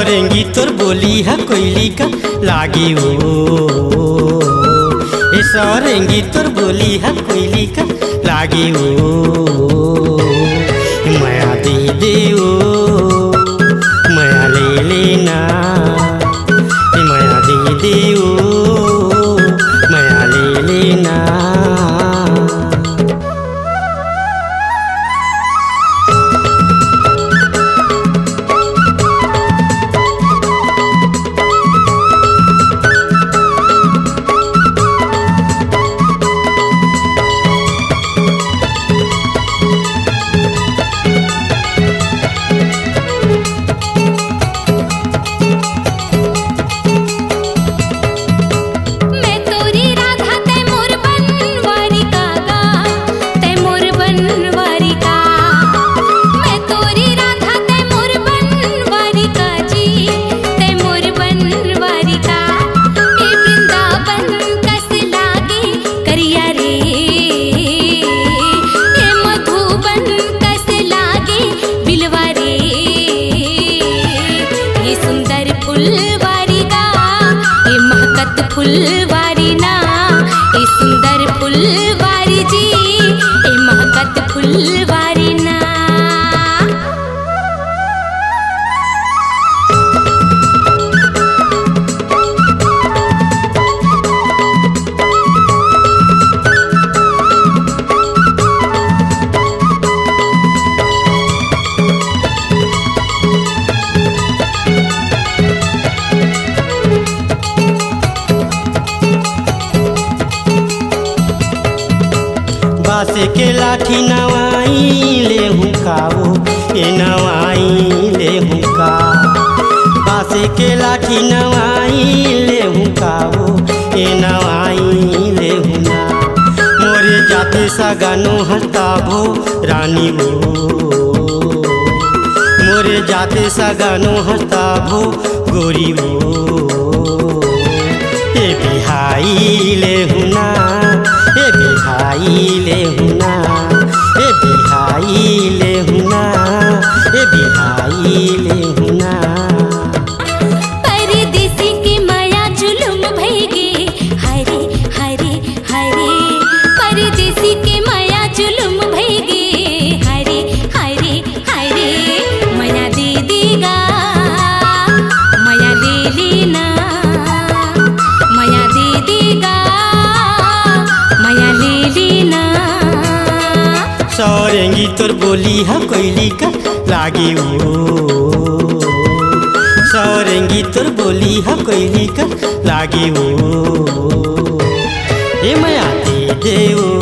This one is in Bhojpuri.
सौरेंगी तोर बोली है कोयली का लागी ओ ए सौरेंगी तोर बोली है कोयली का लागी ओ माया दे दे ओ माया ले लेना माया दे दे ओ माया ले लेना। फुलवारी ना ए सुंदर फुलवारी जी ए महकत फुलवारी ना। बासे के लाठी नवाई ले हूँ काओ ए नवाई ले हूँ का बासे के लाठी नवाई ले हूँ काओ ए नवाई ले हूँ ना मोरे जाते सगानो हस्ताभो रानी वो मोरे जाते सगानो हस्ताभो गोरी वो ए बिहाई ले हूँ ना ए बिहाई ले हुना ए बिहाई ले हुना ए बिहाई ले हुना। परदेसी की माया जुलुम भईगे हरे हरे हरे परदेसी की माया जुलुम भईगे हरे हरे हरे माया दे देगा माया ले लेना माया दे देगा माया ले लेना। सौरेंगी तोर बोली है कोयली का लागी ओ सौरेंगी तोर बोली है कोयली का लागी ओ ए माया दे दे ओ